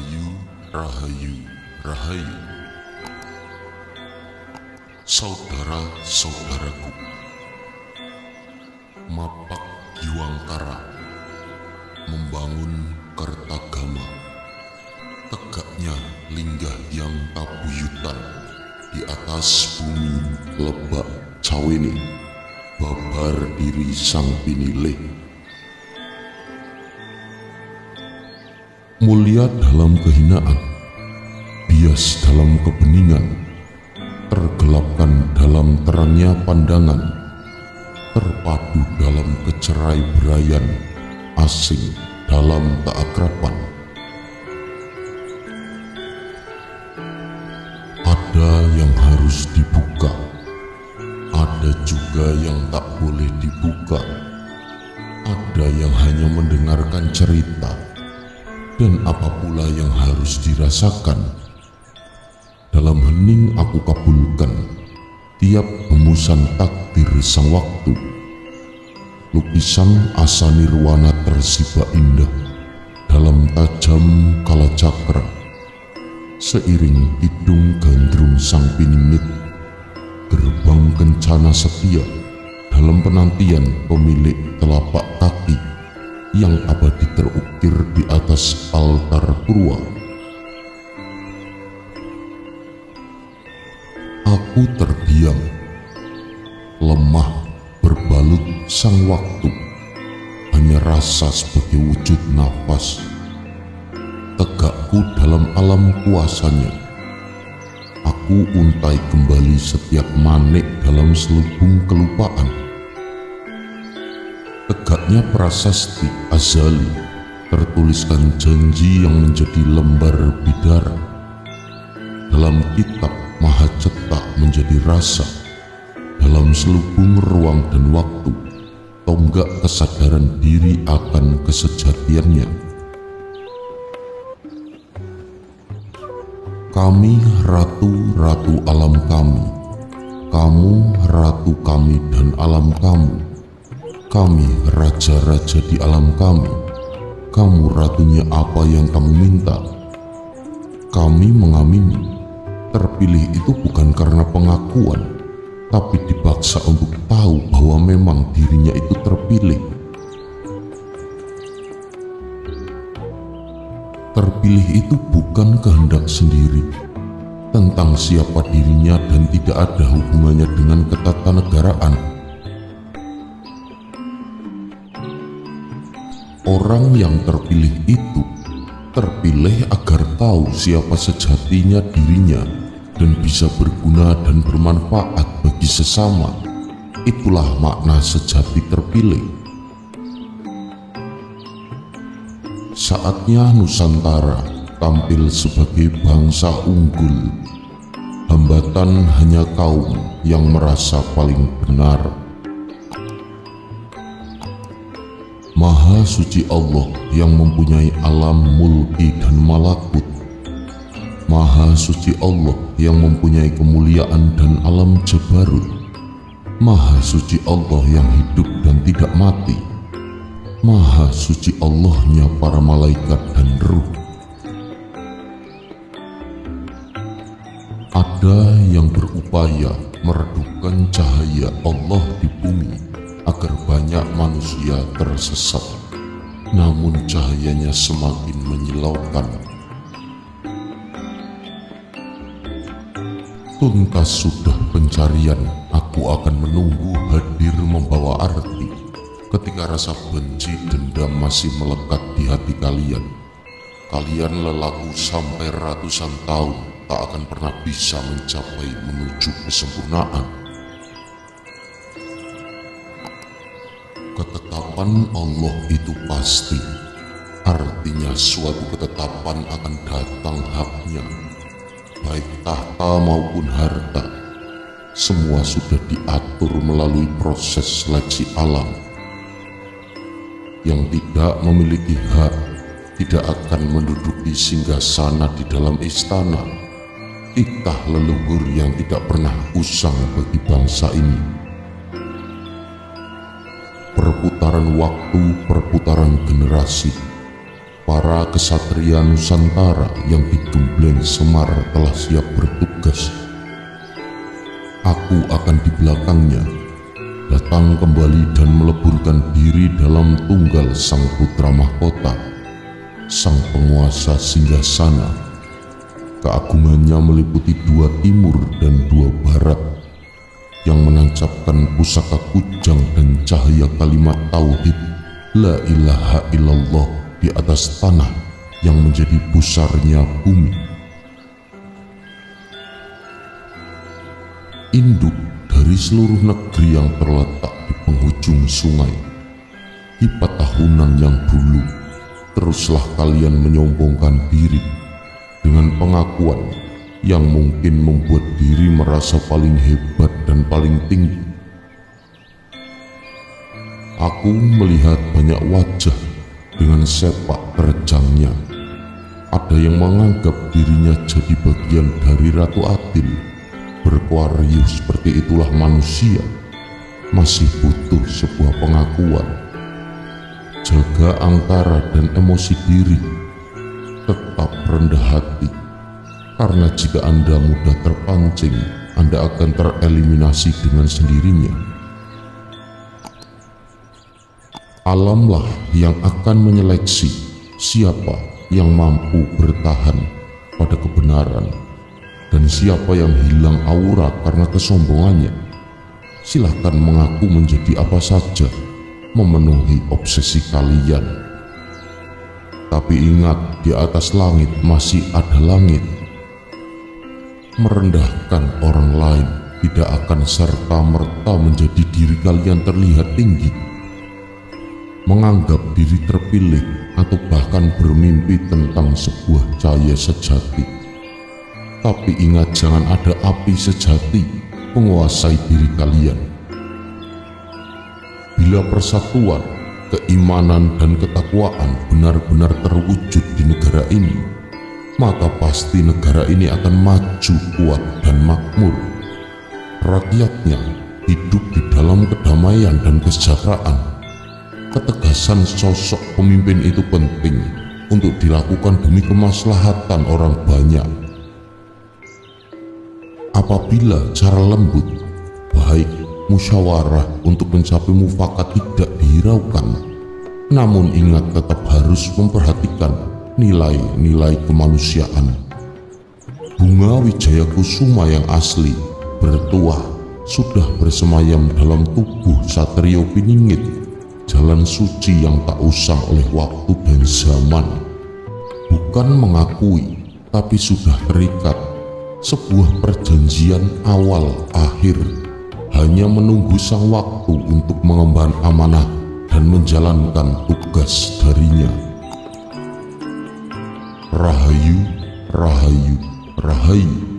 Rahayu, rahayu, rahayu. Saudara-saudaraku, Mapak Giwangkara membangun Kertagama, tegaknya linggah yang tabuyutan di atas bumi lebak Caweni, babar diri sang pinilih. Mulia dalam kehinaan, bias dalam kebeningan, tergelapkan dalam terangnya pandangan, terpadu dalam kecerai-beraian, asing dalam keakraban. Ada yang harus dibuka, ada juga yang tak boleh dibuka, ada yang hanya mendengarkan cerita, dan apa pula yang harus dirasakan. Dalam hening aku kabulkan tiap hembusan takdir sang waktu. Lukisan asa nirwana tersiba indah dalam tajam kala cakra. Seiring hidung gandrung sang piningit, gerbang kencana setia dalam penantian pemilik telapak kaki yang abadi terukir di atas altar purwa. Aku terdiam, lemah berbalut sang waktu, hanya rasa sebagai wujud nafas. Tegakku dalam alam kuasanya, aku untai kembali setiap manik dalam selubung kelupaan. Tegaknya prasasti azali, tertuliskan janji yang menjadi lembar bidara. Dalam kitab maha cetak menjadi rasa, dalam selubung ruang dan waktu, tonggak kesadaran diri akan kesejatiannya. Kami ratu-ratu alam kami, kamu ratu kami dan alam kamu. Kami raja-raja di alam kami, kamu ratunya apa yang kamu minta. Kami mengamini, terpilih itu bukan karena pengakuan, tapi dipaksa untuk tahu bahwa memang dirinya itu terpilih. Terpilih itu bukan kehendak sendiri, tentang siapa dirinya dan tidak ada hubungannya dengan ketatanegaraan. Orang yang terpilih itu terpilih agar tahu siapa sejatinya dirinya dan bisa berguna dan bermanfaat bagi sesama. Itulah makna sejati terpilih. Saatnya Nusantara tampil sebagai bangsa unggul. Hambatan hanya kaum yang merasa paling benar. Maha suci Allah yang mempunyai alam mulki dan malakut. Maha suci Allah yang mempunyai kemuliaan dan alam jabarut. Maha suci Allah yang hidup dan tidak mati. Maha suci Allahnya para malaikat dan ruh. Ada yang berupaya meredupkan cahaya Allah di bumi agar banyak manusia tersesat, namun cahayanya semakin menyilaukan. Tuntas sudah pencarian, aku akan menunggu hadir membawa arti. Ketika rasa benci dendam masih melekat di hati kalian, kalian lelaku sampai ratusan tahun tak akan pernah bisa mencapai menuju kesempurnaan. Ketetapan Allah itu pasti, artinya suatu ketetapan akan datang haknya. Baik tahta maupun harta, semua sudah diatur melalui proses seleksi alam. Yang tidak memiliki hak tidak akan menduduki singgasana di dalam istana. Titah leluhur yang tidak pernah usang bagi bangsa ini. Perputaran waktu, perputaran generasi, Para kesatria Nusantara yang digembleng Semar telah siap bertugas. Aku akan di belakangnya, datang kembali dan meleburkan diri dalam tunggal sang putra mahkota, sang penguasa singgasana. Keagungannya meliputi 2 timur dan 2 barat, yang menancapkan pusaka kujang dan cahaya kalimat tauhid la ilaha illallah di atas tanah yang menjadi pusarnya bumi. Induk dari seluruh negeri yang terletak di penghujung sungai, kipat tahunan yang dulu, teruslah kalian menyombongkan diri dengan pengakuan yang mungkin membuat diri merasa paling hebat dan paling tinggi. Aku melihat banyak wajah dengan sepak terjangnya. Ada yang menganggap dirinya jadi bagian dari Ratu Adil. Berkuarius seperti itulah manusia, masih butuh sebuah pengakuan. Jaga angkara dan emosi diri, tetap rendah hati, karena jika Anda mudah terpancing, Anda akan tereliminasi dengan sendirinya. Alamlah yang akan menyeleksi siapa yang mampu bertahan pada kebenaran dan siapa yang hilang aura karena kesombongannya. Silahkan mengaku menjadi apa saja, memenuhi obsesi kalian. Tapi ingat, di atas langit masih ada langit. Merendahkan orang lain tidak akan serta-merta menjadi diri kalian terlihat tinggi. Menganggap diri terpilih atau bahkan bermimpi tentang sebuah cahaya sejati. Tapi ingat, jangan ada api sejati menguasai diri kalian. Bila persatuan, keimanan, dan ketakwaan benar-benar terwujud di negara ini, maka pasti negara ini akan maju, kuat, dan makmur. Rakyatnya hidup di dalam kedamaian dan kesejahteraan. Ketegasan sosok pemimpin itu penting untuk dilakukan demi kemaslahatan orang banyak. Apabila cara lembut, baik, musyawarah untuk mencapai mufakat tidak dihiraukan, namun ingat tetap harus memperhatikan nilai-nilai kemanusiaan. Bunga Wijaya Kusuma yang asli bertuah sudah bersemayam dalam tubuh Satrio Piningit, jalan suci yang tak usang oleh waktu dan zaman. Bukan mengakui, tapi sudah terikat. Sebuah perjanjian awal akhir, hanya menunggu sang waktu untuk mengemban amanah dan menjalankan tugas darinya. Rahayu, Rahayu, Rahayu.